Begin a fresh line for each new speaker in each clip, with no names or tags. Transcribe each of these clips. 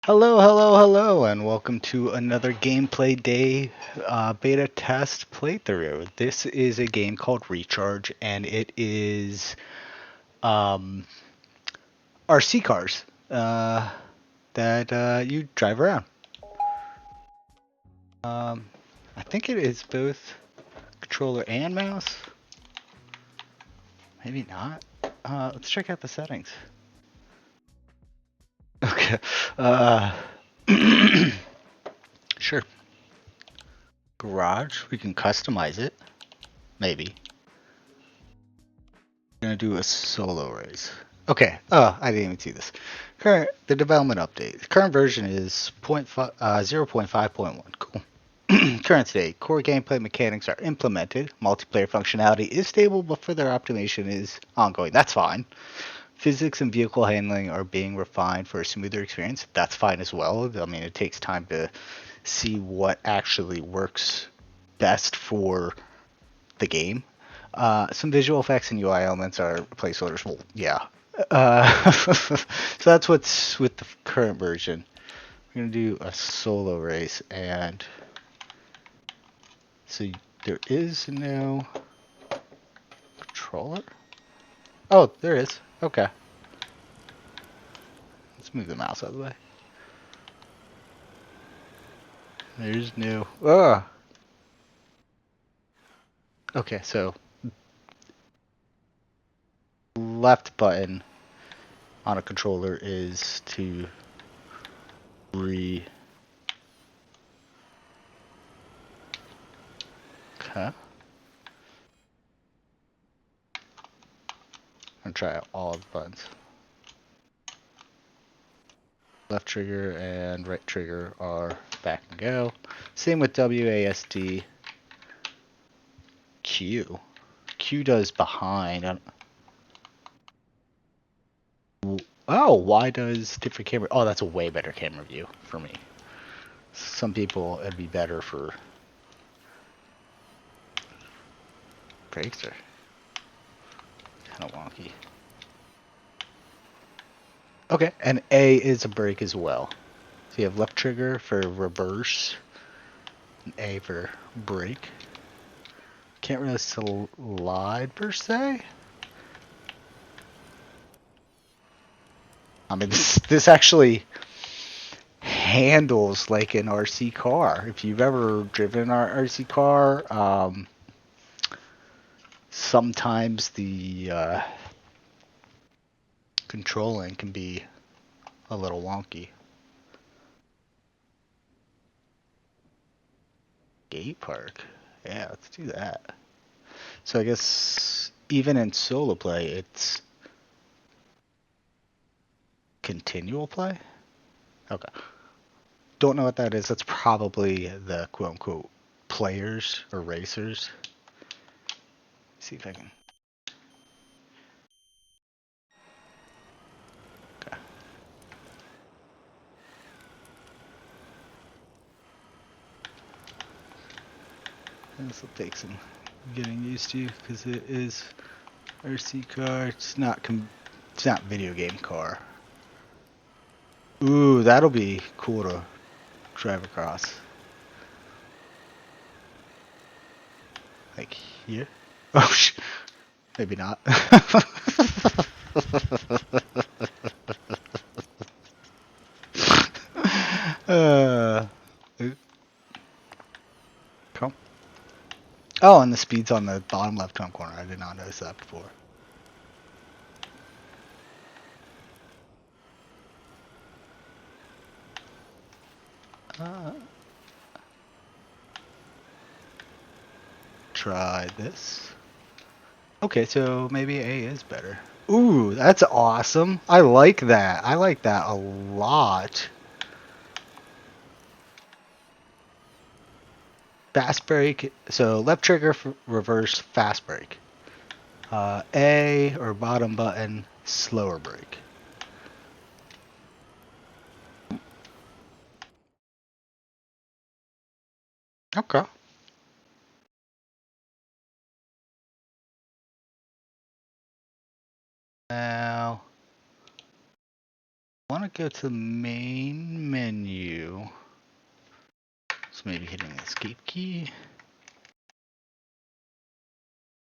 Hello, hello, hello, and welcome to another gameplay day beta test playthrough. This is a game called Recharge, and it is RC cars that you drive around. I think it is both controller and mouse. Maybe not. Let's check out the settings. Okay. Uh, sure. Garage. We can customize it. Maybe. Gonna do a solo race. Okay. Oh, I didn't even see this. The development update. Current version is 0.5.1. Cool. Current state. Core gameplay mechanics are implemented. Multiplayer functionality is stable, but further optimization is ongoing. That's fine. Physics and vehicle handling are being refined for a smoother experience. That's fine as well. I mean, it takes time to see what actually works best for the game. Some visual effects and UI elements are placeholders. Well, yeah. So that's what's with the current version. We're gonna do a solo race, and so there is no controller. Oh, there is. Okay. Let's move the mouse out of the way. There's no. Ah. Okay, so left button on a controller is to re. Okay. I'm gonna try out all the buttons. Left trigger and right trigger are back and go. Same with WASD. Q. Q does behind. Oh, Y does different camera. Oh, that's a way better camera view for me. Some people it'd be better for brakes are kind of wonky. Okay, and A is a brake as well. So you have left trigger for reverse, and A for brake. Can't really slide per se. I mean, this actually handles like an RC car. If you've ever driven an RC car, sometimes the controlling can be a little wonky. Skate park. Yeah, let's do that. So I guess even in solo play, it's continual play? Okay. Don't know what that is. That's probably the quote unquote players or racers. See if I can. Okay. This will take some getting used to because it is RC car. It's not video game car. Ooh, that'll be cool to drive across. Like here? Oh, maybe not. uh, Come. Oh, and the speed's on the bottom left-hand corner. I did not notice that before. Uh, Try this. Okay, so maybe A is better. Ooh, that's awesome. I like that. I like that a lot. Fast brake. So left trigger for reverse fast brake. A or bottom button slower brake. Okay. Now want to go to the main menu. So maybe hitting the escape key.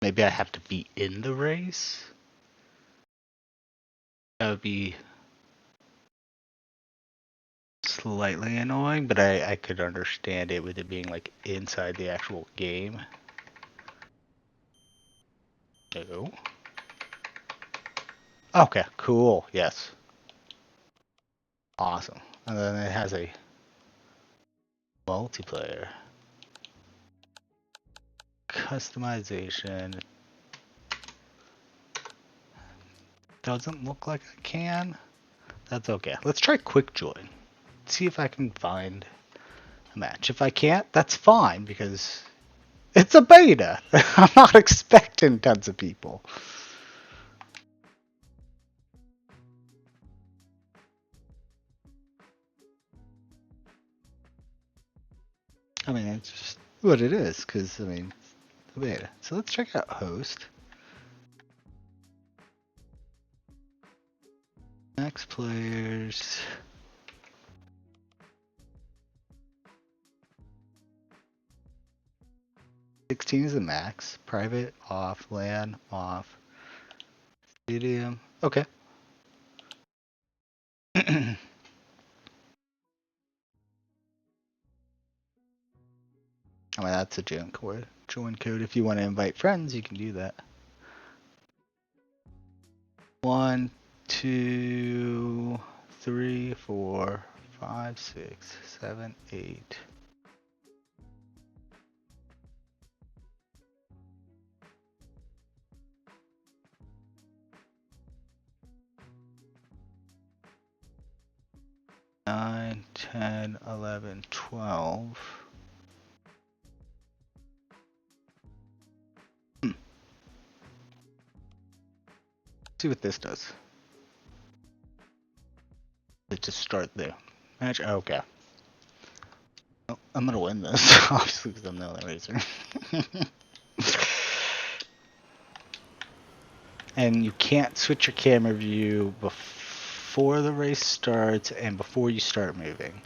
Maybe I have to be in the race. That would be slightly annoying, but I could understand it with it being like inside the actual game. No. Okay, cool. Yes. Awesome. And then it has a multiplayer. Customization. Doesn't look like I can. That's okay. Let's try quick join. See if I can find a match. If I can't, that's fine because it's a beta. I'm not expecting tons of people. I mean, it's just what it is because, I mean, it's a beta. So let's check out host. Max players. $16 is the max. Private, off. LAN, off. Stadium. Okay. I mean, that's a join code. Join code. If you want to invite friends, you can do that. 1, 2, 3, 4, 5, 6, 7, 8. Nine, 10, 11, 12. See what this does. Let's just start the match. Okay. Oh, I'm gonna win this, obviously, because I'm the only racer. And you can't switch your camera view before the race starts and before you start moving.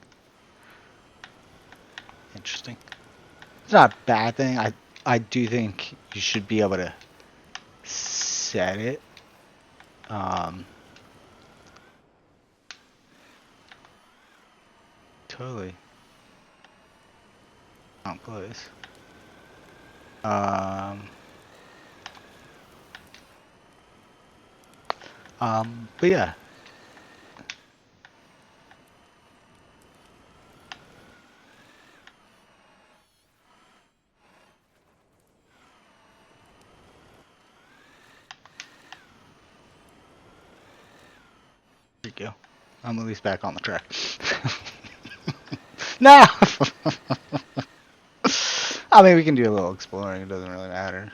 Interesting. It's not a bad thing. I do think you should be able to set it. Totally. Not close. But yeah. There you go. I'm at least back on the track. No! I mean, we can do a little exploring. It doesn't really matter.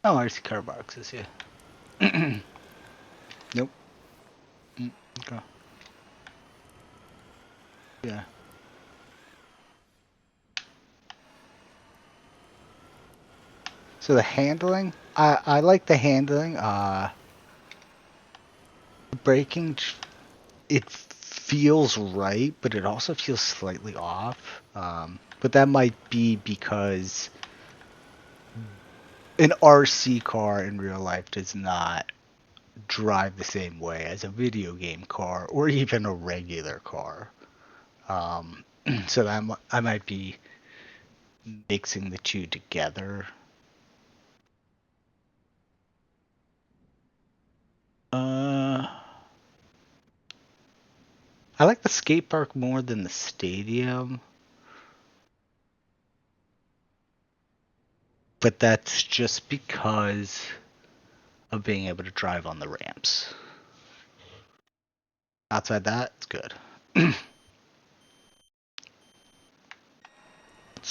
Oh, I see car boxes, yeah. Nope. Okay. Yeah. So the handling, I like the handling. Braking, it feels right, but it also feels slightly off. But that might be because an RC car in real life does not drive the same way as a video game car or even a regular car. So that I might be mixing the two together. I like the skate park more than the stadium, but that's just because of being able to drive on the ramps. Outside that, it's good. Let's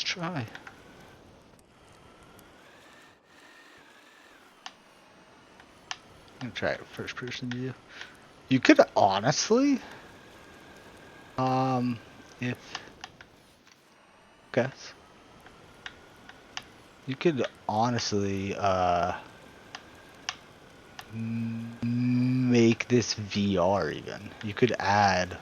try. I'm gonna try it first person view. You could honestly, if Okay. You could honestly make this VR even. You could add,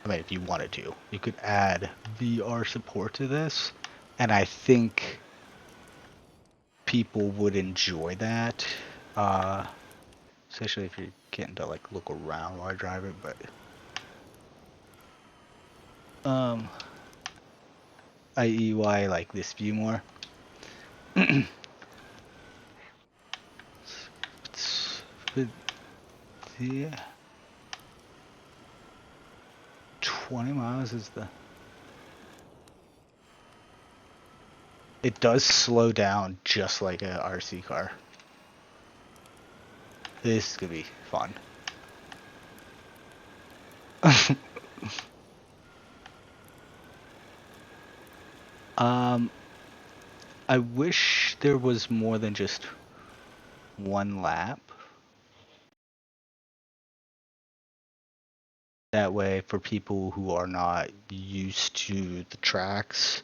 I mean, if you wanted to, you could add VR support to this, and I think people would enjoy that. Uh, Especially if you're getting to like look around while I drive it, but um, i.e. why I like this view more. But yeah, 20 miles is the. It does slow down just like a RC car. This is gonna be fun. um, I wish there was more than just one lap. That way, for people who are not used to the tracks,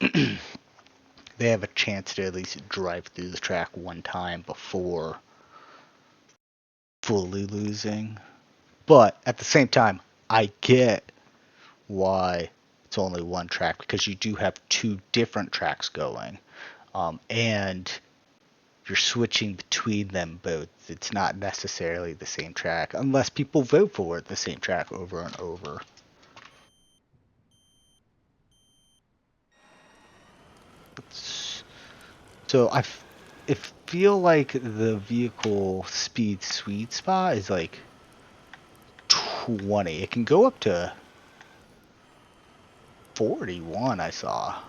they have a chance to at least drive through the track one time before fully losing. But at the same time, I get why it's only one track because you do have two different tracks going. And you're switching between them both. It's not necessarily the same track unless people vote for it the same track over and over. So I feel like the vehicle speed sweet spot is like 20. It can go up to 41 I saw.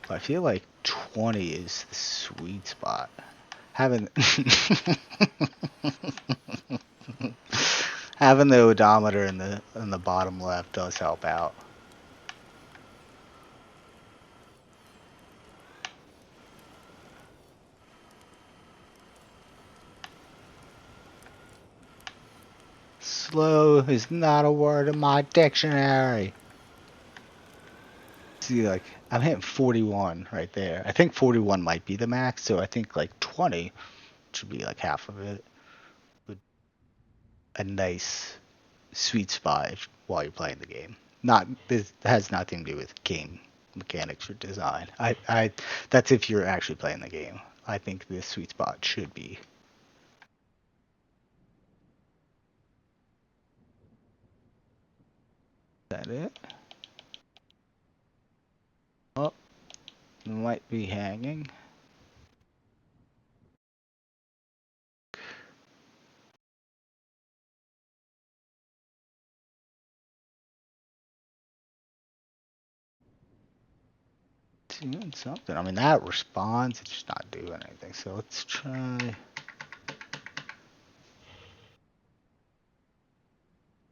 But I feel like 20 is the sweet spot. Having having the odometer in the bottom left does help out. Slow is not a word in my dictionary. See, like, I'm hitting 41 right there. I think 41 might be the max, so I think like 20 should be like half of it. With a nice sweet spot while you're playing the game. Not this has nothing to do with game mechanics or design. That's if you're actually playing the game. I think this sweet spot should be. Is that it? Oh, it might be hanging. Doing something. I mean, that responds. It's just not doing anything. So let's try.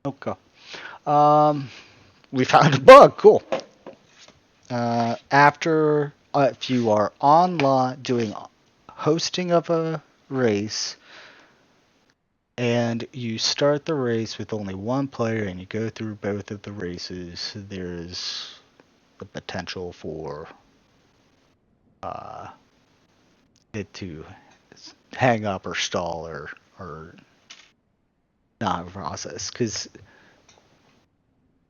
Okay. We found a bug. Cool. After if you are online doing hosting of a race and you start the race with only one player and you go through both of the races, there's the potential for uh, it to hang up or stall or not process because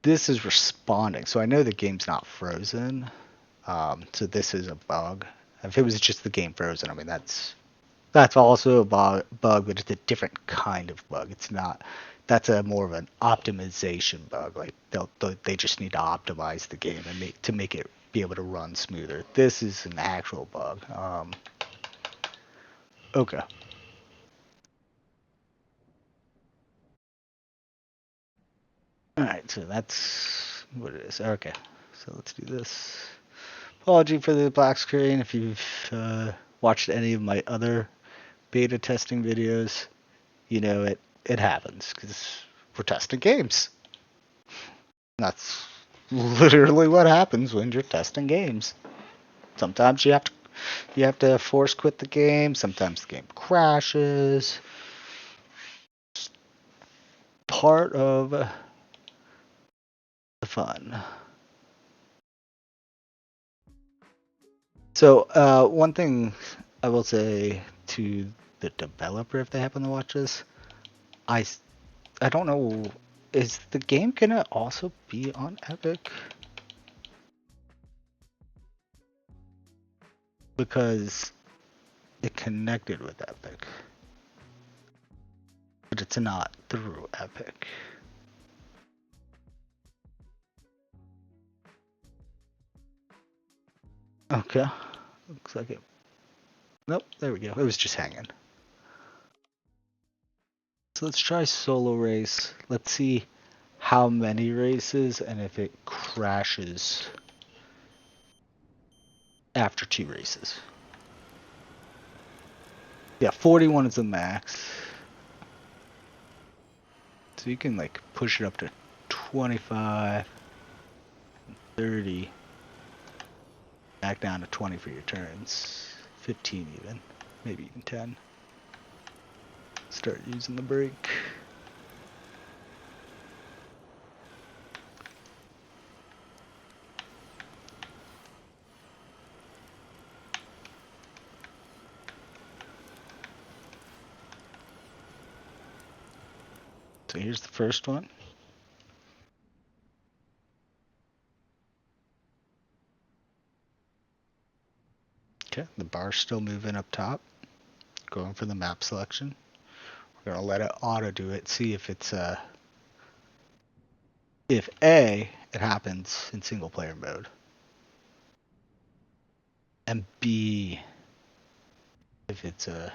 this is responding. So I know the game's not frozen. So this is a bug. If it was just the game frozen, I mean that's also a bug, but it's a different kind of bug. It's not. That's a more of an optimization bug. Like they just need to optimize the game and make it be able to run smoother. This is an actual bug. Okay. All right. So that's what it is. Okay. So let's do this. Apology for the black screen. If you've watched any of my other beta testing videos, you know it happens because we're testing games. That's literally what happens when you're testing games. Sometimes you have to force quit the game. Sometimes the game crashes. It's part of the fun. So, one thing I will say to the developer, if they happen to watch this, I, s- I don't know, is the game gonna also be on Epic? Because it connected with Epic, but it's not through Epic. Okay, looks like it. Nope, there we go. It was just hanging. So let's try solo race. Let's see how many races and if it crashes after 2 races. Yeah, 41 is the max. So you can like push it up to 25, 30, back down to 20 for your turns, 15 even, maybe even 10. Start using the brake. So here's the first one. Okay, the bar's still moving up top. Going for the map selection. We're gonna let it auto do it, see if it's if A, it happens in single player mode, and B, if it's a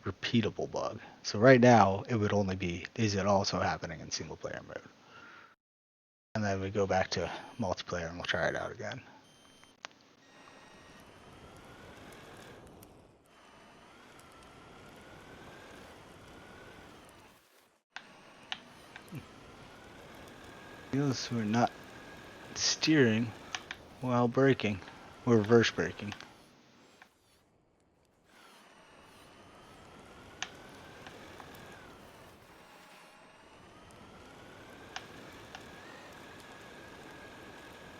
repeatable bug. So right now it would only be, is it also happening in single player mode? And then we go back to multiplayer and we'll try it out again. Notice we're not steering while braking. We're reverse braking.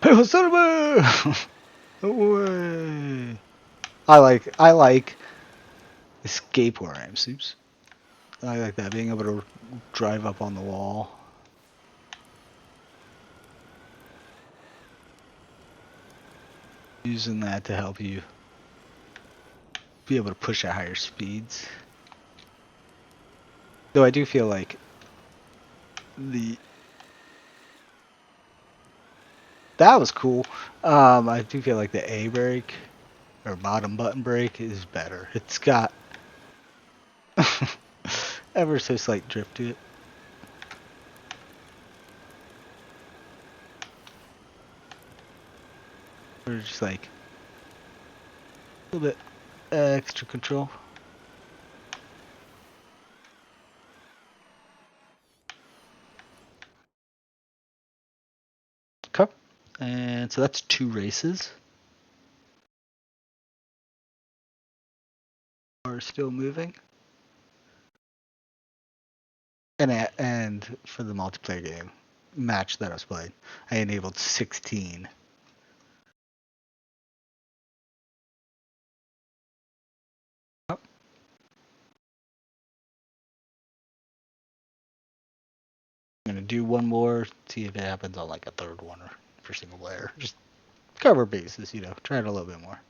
Oh, son of a! Away! I like escape where I am. Oops. I like that, being able to drive up on the wall. Using that to help you be able to push at higher speeds. Though I do feel like the that was cool. I do feel like the A brake or bottom button brake is better. It's got ever so slight drift to it. Or just like a little bit extra control. Okay. And so that's 2 races. Are still moving. And for the multiplayer game match that I was playing, I enabled 16. Oh, I'm gonna do one more, see if it happens on like a third one or for single player. Just cover bases, try it a little bit more.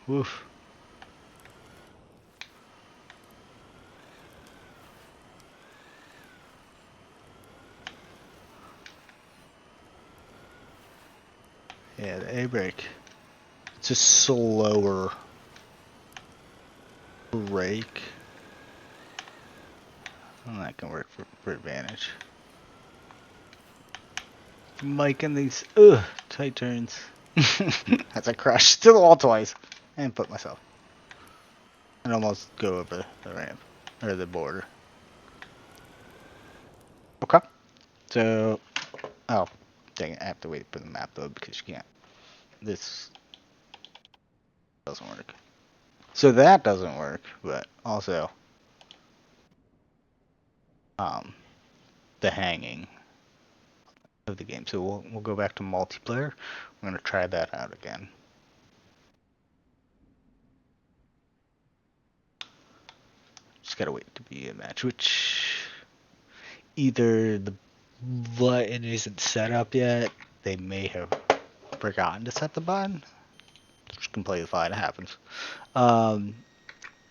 Woof. Yeah, the A brake. It's a slower brake. And that can work for advantage. Making these tight turns. As I crashed to the wall twice and put myself. And almost go over the ramp or the border. Okay. So, oh, dang it! I have to wait for the map though because you can't. This doesn't work. So that doesn't work, but also um, the hanging of the game. So we'll go back to multiplayer. We're gonna try that out again. Just gotta wait to be a match, which either the button isn't set up yet, they may have forgotten to set the button, which is completely fine, it happens.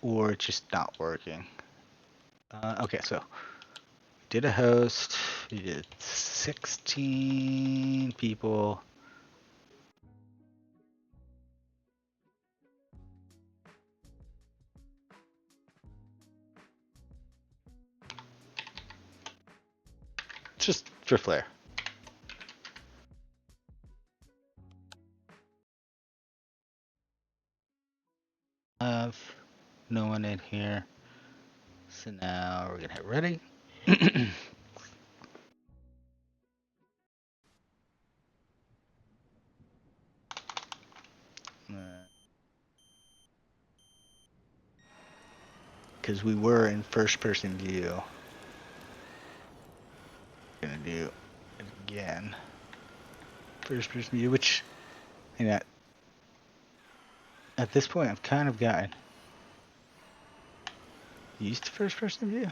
Or it's just not working. Okay, so did a host, we did 16 people. Just for flair. No one in here. So now we're gonna hit ready. Because we were in first person view. Gonna do it again. First person view, which, you know, at this point I've kind of gotten used to first person view.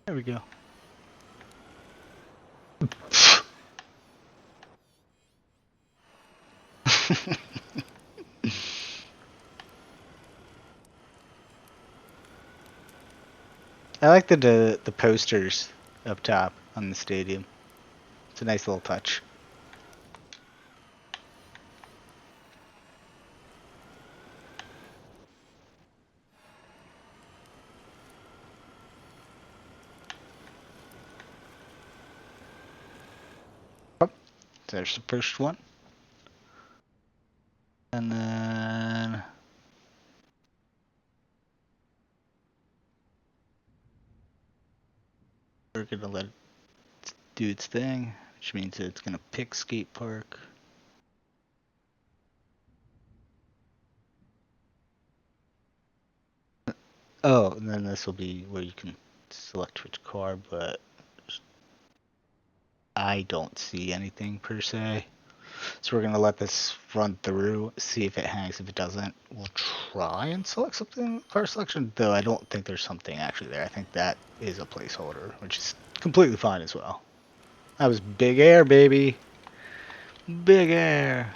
There we go. I like the posters up top on the stadium. It's a nice little touch. There's the first one. And then we're gonna let it do its thing, which means it's gonna pick skate park. Oh, and then this will be where you can select which car, but I don't see anything per se. So we're gonna let this run through, see if it hangs. If it doesn't, we'll try and select something for our selection, though I don't think there's something actually there. I think that is a placeholder, which is completely fine as well. That was big air, baby. Big air.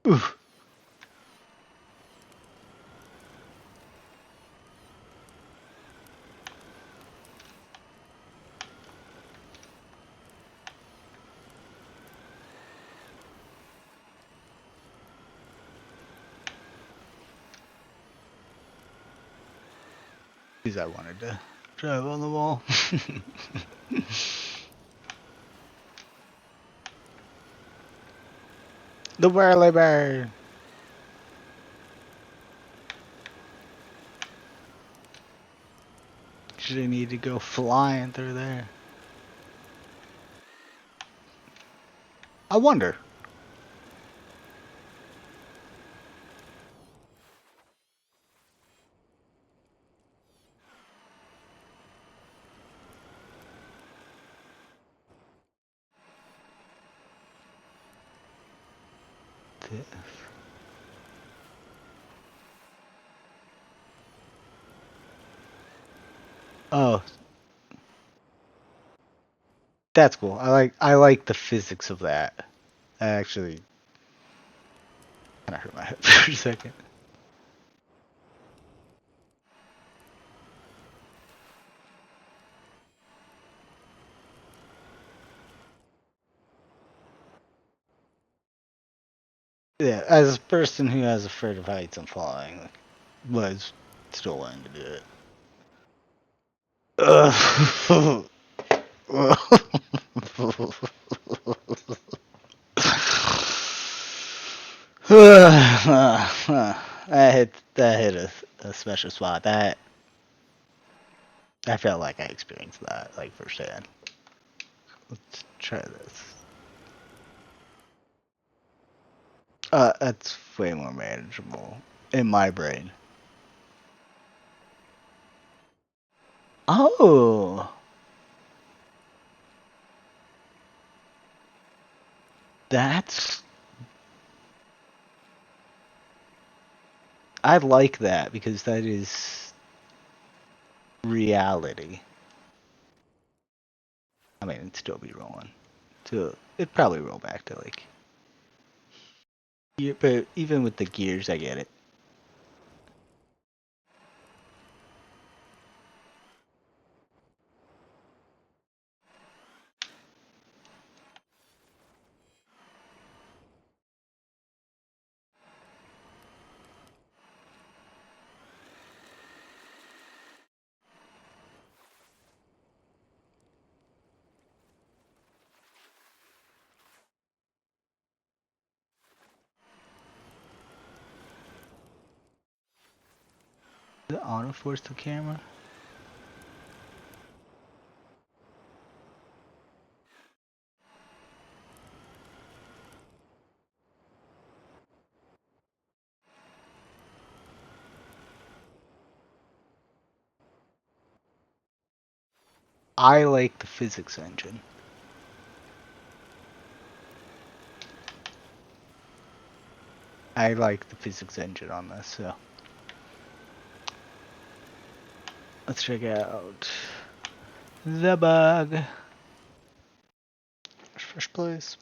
Oof. Because I wanted to drive on the wall. The whirly bird. Should need to go flying through there. I wonder. Oh, that's cool. I like the physics of that. I actually kind of hurt my head for a second. Yeah, as a person who has afraid of heights and falling, was still willing to do it. Ugh. that hit a special spot. That I felt like I experienced that like firsthand. Let's try this. That's way more manageable in my brain. Oh, that's I like that because that is reality. I mean, it'd still be rolling. So it'd probably roll back to like. Yeah, but even with the gears, I get it. The auto force the camera. I like the physics engine. I like the physics engine on this, so let's check out the bug. First place.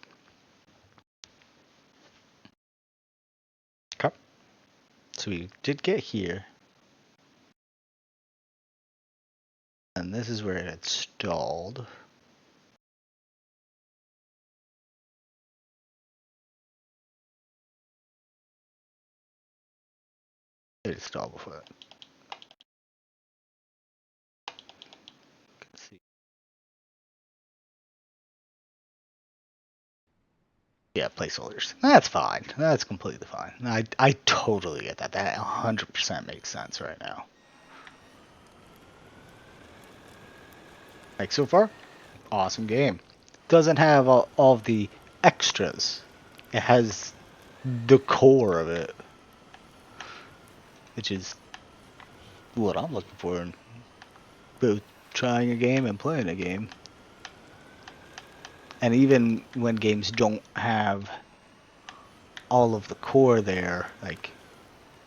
Okay. So we did get here, and this is where it had stalled. It had stalled before that. Let's see. Yeah, placeholders. That's fine. That's completely fine. I totally get that. That 100% makes sense right now. Like so far, awesome game. Doesn't have all of the extras. It has the core of it, which is what I'm looking for in both trying a game and playing a game. And even when games don't have all of the core there, like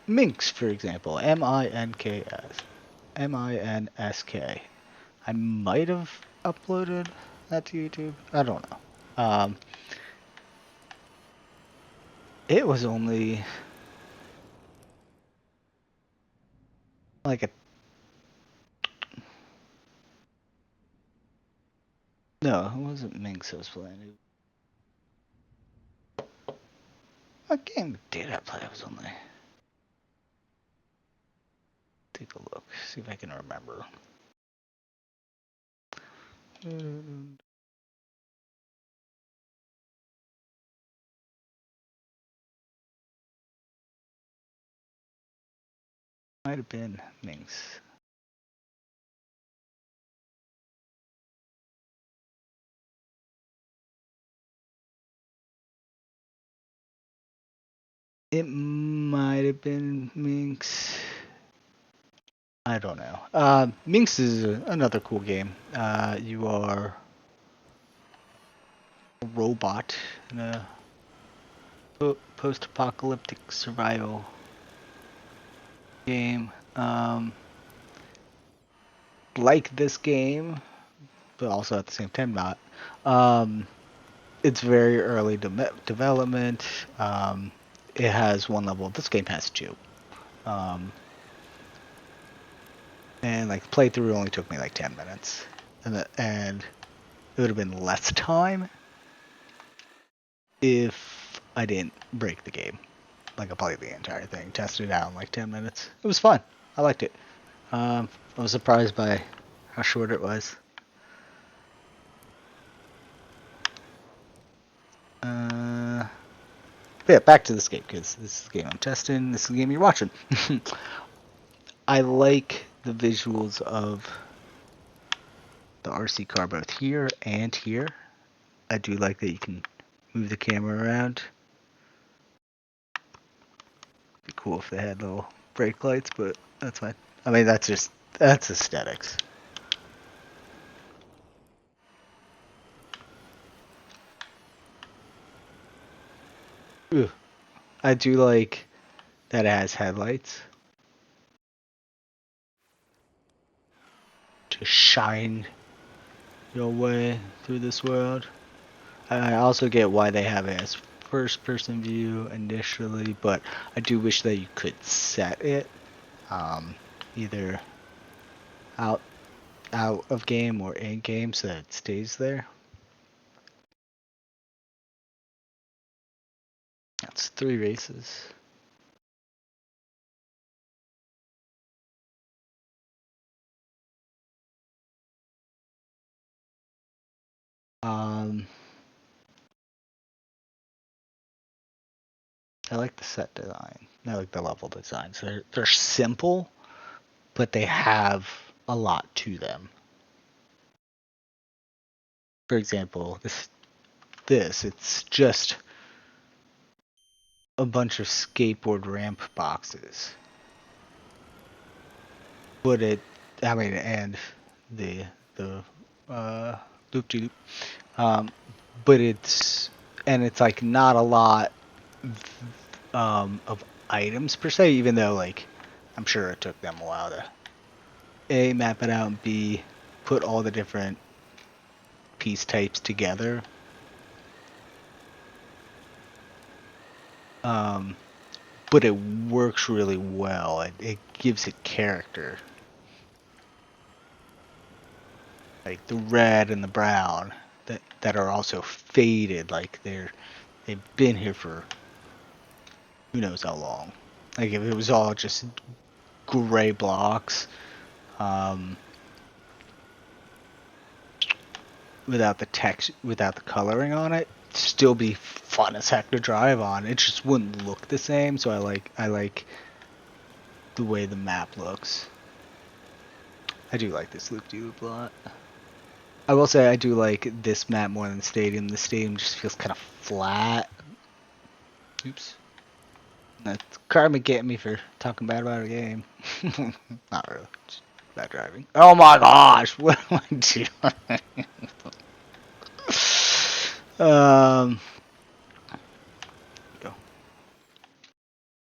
Minx, for example, Minks, Minsk. I might have uploaded that to YouTube. I don't know. It was only like a no, it wasn't Minx I was playing. What game did I play? It was only take a look, see if I can remember. Might have been Minx. It might have been Minx. I don't know. Minx is another cool game. You are a robot in a post-apocalyptic survival game. Like this game, but also at the same time not. It's very early development. It has one level. This game has two. Um, and like playthrough only took me like 10 minutes, and it would have been less time if I didn't break the game. Like I played the entire thing, tested it out in like 10 minutes. It was fun. I liked it. I was surprised by how short it was. Yeah, back to this game because this is the game I'm testing. This is the game you're watching. I like the visuals of the RC car both here and here. I do like that you can move the camera around. Be cool if they had little brake lights, but that's fine. I mean, that's aesthetics. Ooh, I do like that it has headlights to shine your way through this world. I also get why they have it as first person view initially, but I do wish that you could set it either out out of game or in game so that it stays there. That's 3 races. Um, I like the set design. I like the level designs. They're simple, but they have a lot to them. For example, this it's just a bunch of skateboard ramp boxes. But I mean, and the uh, loop de loop. Um, but it's like not a lot of items per se, even though like I'm sure it took them a while to A, map it out, and B, put all the different piece types together. Um, but it works really well. It gives it character. Like the red and the brown that are also faded, like they've been here for who knows how long. Like if it was all just gray blocks, um, without the text, without the coloring on it, it'd still be fun as heck to drive on. It just wouldn't look the same. So I like the way the map looks. I do like this loop-de-loop a lot. I will say I do like this map more than the stadium. The stadium just feels kind of flat. Oops. That's karma getting me for talking bad about a game. Not really. Just bad driving. Oh my gosh! What am I doing? Go.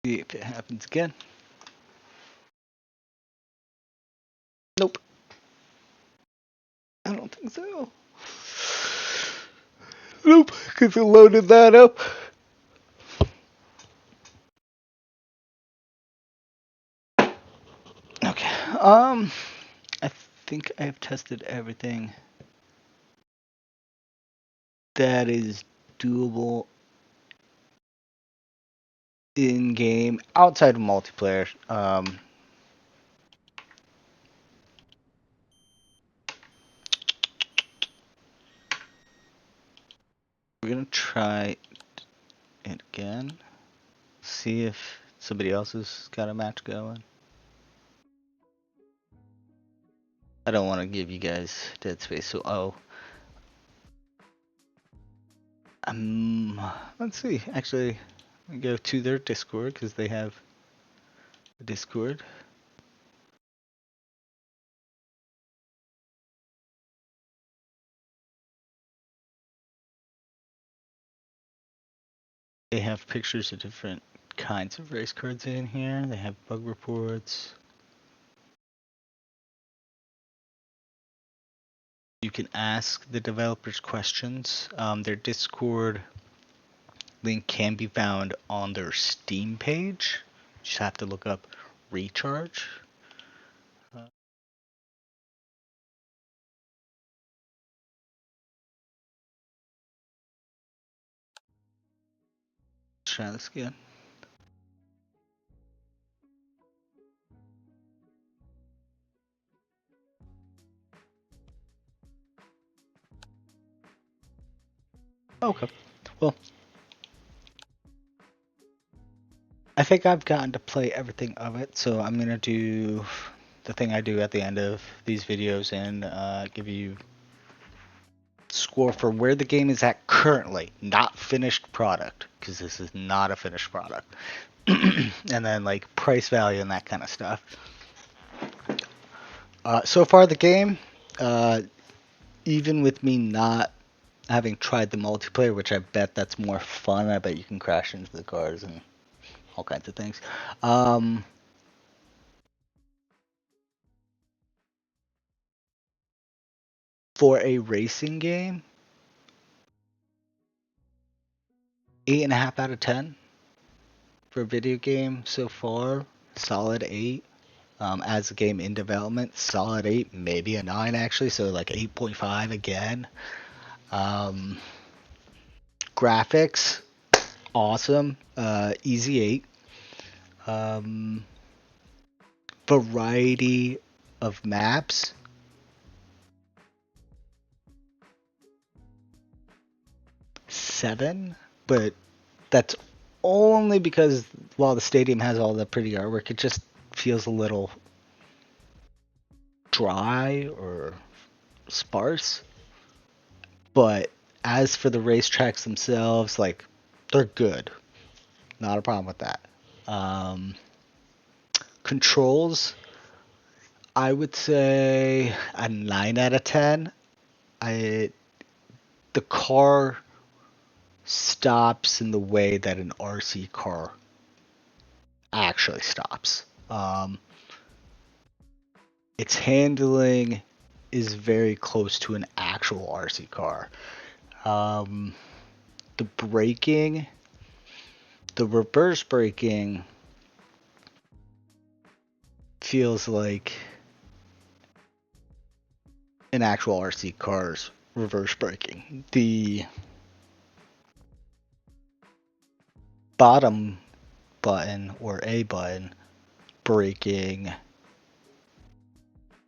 See if it happens again. Nope. I don't think so. Nope, because it loaded that up. Okay. I think I've tested everything that is doable in game outside of multiplayer. We're gonna try it again. See if somebody else has got a match going. I don't want to give you guys dead space, so let's see. Actually, we go to their Discord because they have a Discord. They have pictures of different kinds of race cards in here. They have bug reports. You can ask the developers questions. Their Discord link can be found on their Steam page. You just have to look up Recharge. Let's try this again. Okay. Well, I think I've gotten to play everything of it, so I'm gonna do the thing I do at the end of these videos and give you score for where the game is at currently, not finished product, because this is not a finished product. And then like price value and that kind of stuff. So far the game, uh, even with me not having tried the multiplayer, which I bet that's more fun. I bet you can crash into the cars and all kinds of things. Um, for a racing game, 8.5 out of 10. For a video game so far, solid 8. As a game in development, solid 8, maybe a 9 actually, so like 8.5 again. Um, graphics, awesome, easy 8. Um, variety of maps, 7, but that's only because while the stadium has all the pretty artwork, it just feels a little dry or sparse. But as for the racetracks themselves, like they're good. Not a problem with that. Um, controls, I would say a 9 out of 10. I the car stops in the way that an RC car actually stops. Its handling is very close to an actual RC car. Um, the braking, the reverse braking feels like an actual RC car's reverse braking. The bottom button or A button braking,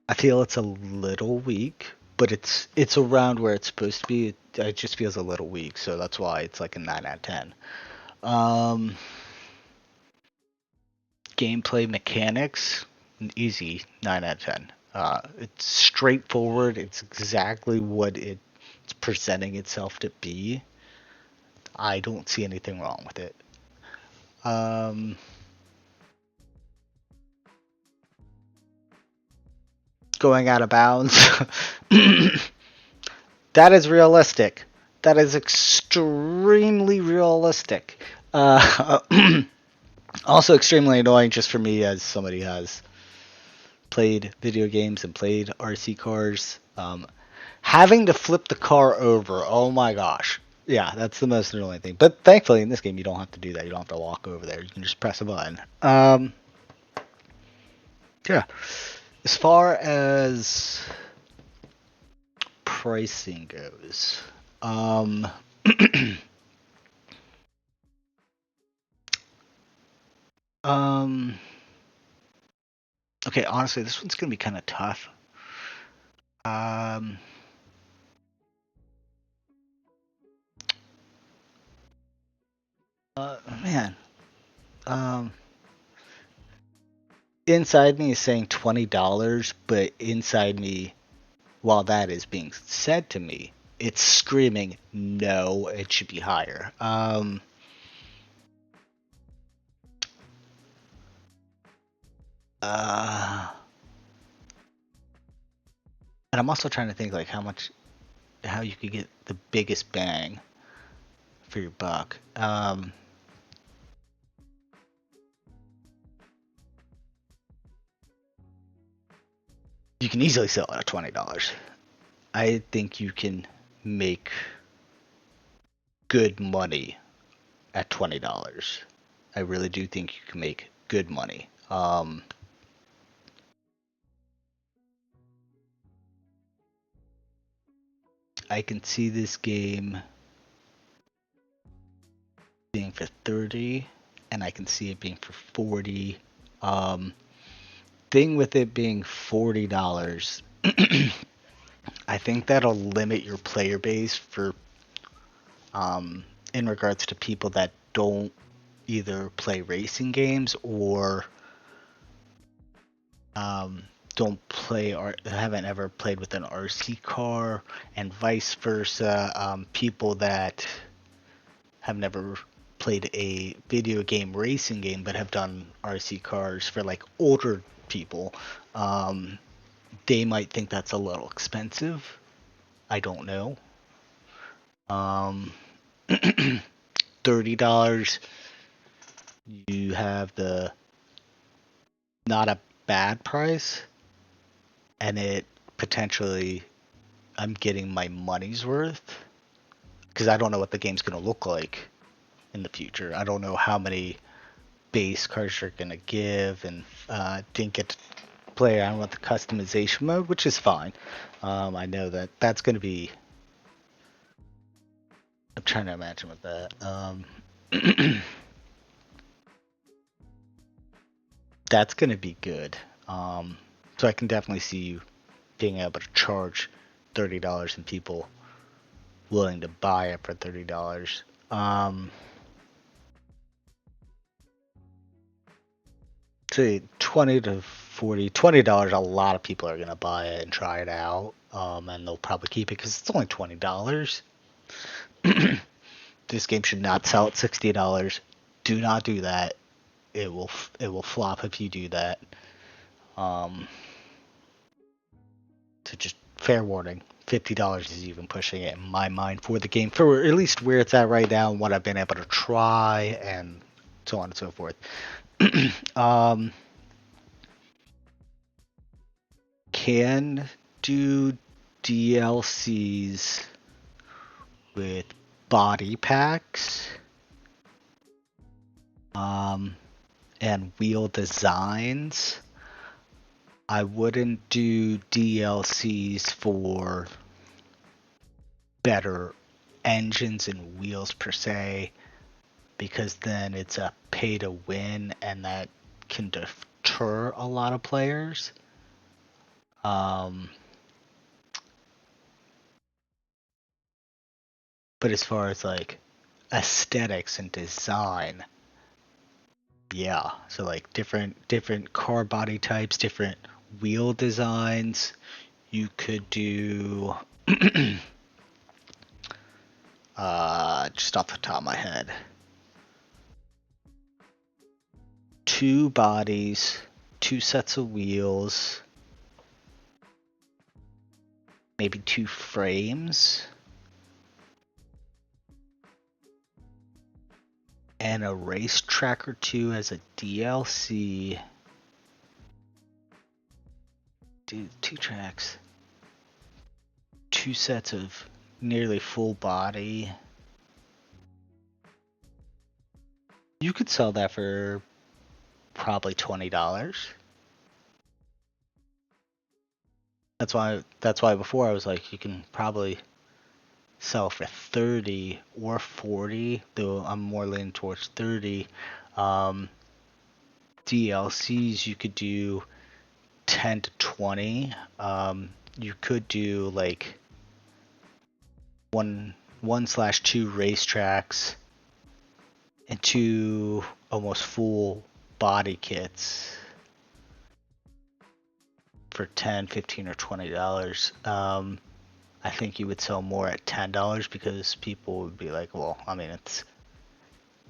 I feel it's a little weak, but it's around where it's supposed to be. It just feels a little weak, so that's why it's like a 9 out of 10. Um, gameplay mechanics, an easy 9 out of 10. It's straightforward. It's exactly what it's presenting itself to be. I don't see anything wrong with it. Um, going out of bounds. That is realistic. That is extremely realistic. Uh, also extremely annoying just for me as somebody who has played video games and played RC cars. Having to flip the car over, oh my gosh. Yeah, that's the most annoying thing. But thankfully in this game you don't have to do that. You don't have to walk over there. You can just press a button. Yeah. As far as pricing goes, um, um, okay, honestly, this one's gonna be kind of tough. Um, man, um, inside me is saying $20, but inside me, while that is being said to me, it's screaming, no, it should be higher. Uh, and I'm also trying to think like how you could get the biggest bang for your buck. You can easily sell it at $20. I think you can make good money at $20. I really do think you can make good money. I can see this game being for 30, and I can see it being for 40. Thing with it being $40, I think that'll limit your player base for in regards to people that don't either play racing games or um, don't play or haven't ever played with an RC car, and vice versa. People that have never played a video game racing game but have done RC cars for like older people, um, they might think that's a little expensive. I don't know. Um, $30, you have the not a bad price, and it potentially I'm getting my money's worth because I don't know what the game's going to look like in the future. I don't know how many base cards you're going to give, and didn't get to play around with the customization mode, which is fine. I know that that's going to be. I'm trying to imagine with that. That's going to be good. So I can definitely see you being able to charge $30 and people willing to buy it for $30. Say 20 to 40, $20. A lot of people are gonna buy it and try it out, and they'll probably keep it because it's only $20. This game should not sell at $60. Do not do that. It will flop if you do that. Um, so just fair warning. $50 is even pushing it in my mind for the game, for at least where it's at right now and what I've been able to try and so on and so forth. um, can do DLCs with body packs and wheel designs. I wouldn't do DLCs for better engines and wheels per se, because then it's a pay to win and that can deter a lot of players. But as far as like aesthetics and design, yeah. So like different car body types, different wheel designs. You could do just off the top of my head, two bodies, two sets of wheels, maybe two frames, and a racetrack or two as a DLC. Dude, two tracks, two sets of nearly full body. You could sell that for probably $20. That's why before I was like, you can probably sell for 30 or 40, though I'm more leaning towards 30. DLCs you could do 10 to 20. You could do like one slash two racetracks and two almost full body kits for 10, 15, or $20. I think you would sell more at $10 because people would be like, well, I mean, it's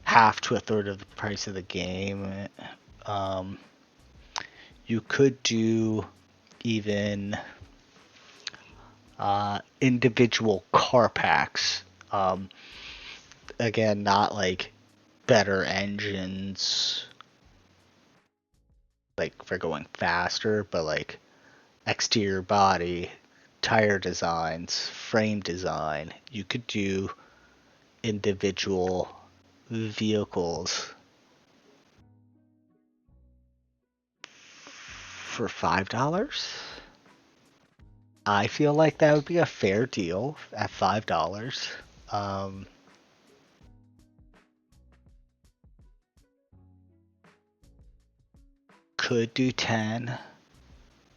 half to a third of the price of the game. You could do even individual car packs. Again, not like better engines, like for going faster, but like exterior body, tire designs, frame design. You could do individual vehicles for $5. I feel like that would be a fair deal at $5. Could do 10.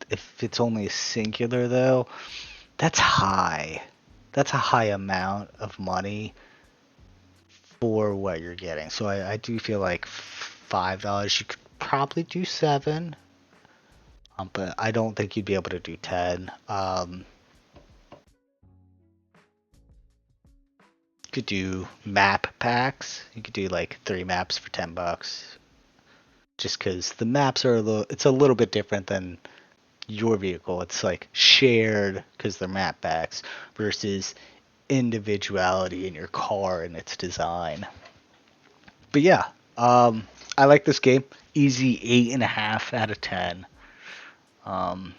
If it's only a singular though, that's high. That's a high amount of money for what you're getting. So I do feel like $5 you could probably do 7, but I don't think you'd be able to do 10. You could do map packs. You could do like 3 maps for $10. Just because the maps are it's a little bit different than your vehicle. It's like shared because they're map packs versus individuality in your car and its design. But yeah, I like this game. Easy 8.5 out of 10. Um,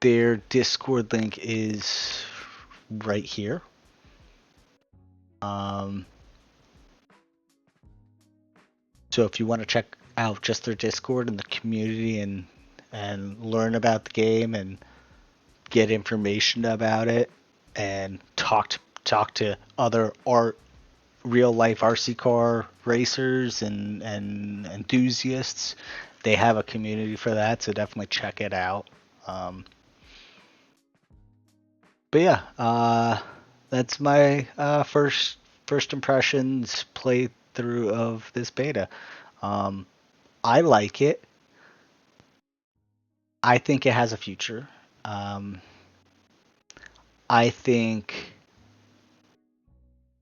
their Discord link is right here. So if you want to check out just their Discord and the community and learn about the game and get information about it and talk to other real life RC car racers and enthusiasts, they have a community for that. So definitely check it out. But yeah, that's my first impressions playthrough of this beta. I like it. I think it has a future. I think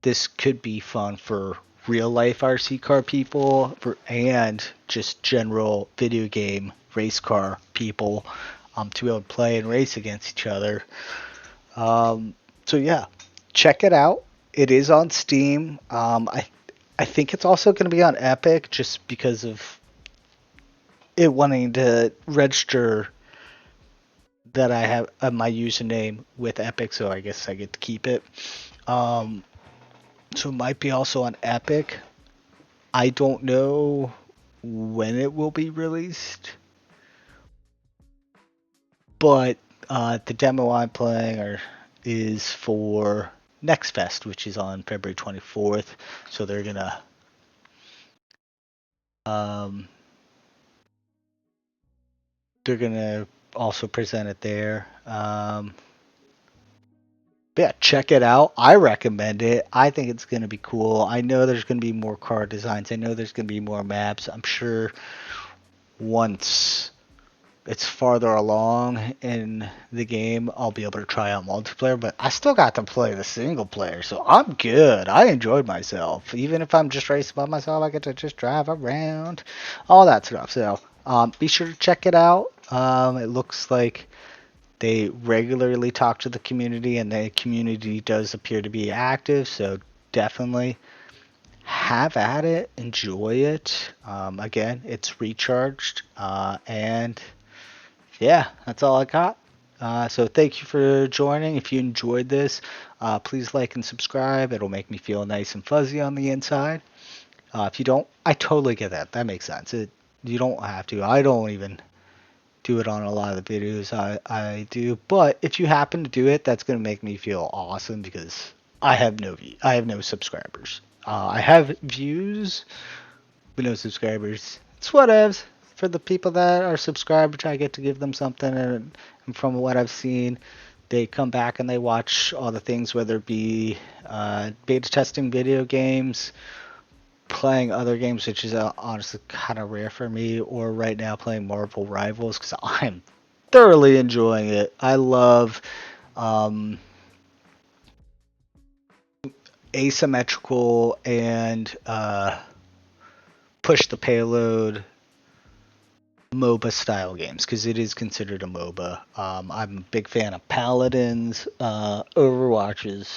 this could be fun for real life RC car people and just general video game race car people to be able to play and race against each other. So yeah, check it out. It is on Steam. I think it's also going to be on Epic just because of it wanting to register that I have my username with Epic, so I guess I get to keep it. So it might be also on Epic. I don't know when it will be released, but the demo I'm playing is for Next Fest, which is on February 24th. So they're gonna also present it there. Yeah, check it out. I recommend it. I think it's going to be cool. I know there's going to be more car designs. I know there's going to be more maps. I'm sure once it's farther along in the game, I'll be able to try out multiplayer, but I still got to play the single player, so I'm good. I enjoyed myself. Even if I'm just racing by myself, I get to just drive around, all that stuff. So be sure to check it out. It looks like they regularly talk to the community, and the community does appear to be active, so definitely have at it, enjoy it. Again, it's recharged, and yeah, that's all I got. So thank you for joining. If you enjoyed this, please like and subscribe. It'll make me feel nice and fuzzy on the inside. If you don't, I totally get that. That makes sense. You don't have to. I don't even do it on a lot of the videos I do. But if you happen to do it, that's going to make me feel awesome because I have no subscribers. I have views, but no subscribers. It's whatevs. For the people that are subscribed, I get to give them something, and from what I've seen, they come back and they watch all the things, whether it be beta testing video games, playing other games, which is honestly kind of rare for me, or right now playing Marvel Rivals because I'm thoroughly enjoying it. I love asymmetrical and push the payload MOBA style games because it is considered a MOBA. I'm a big fan of Paladins, Overwatches.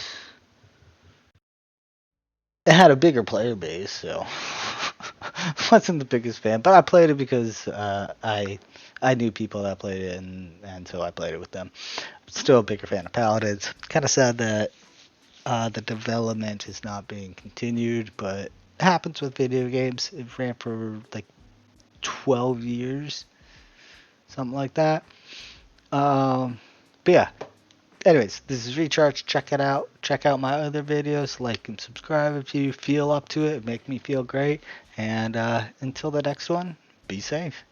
It had a bigger player base, so wasn't the biggest fan, but I played it because I knew people that played it, and so I played it with them. Still a bigger fan of Paladins. Kind of sad that the development is not being continued, but it happens with video games. It ran for like 12 years, something like that. But yeah. Anyways, this is Recharge. Check it out. Check out my other videos. Like and subscribe if you feel up to it. Make me feel great. And until the next one, be safe.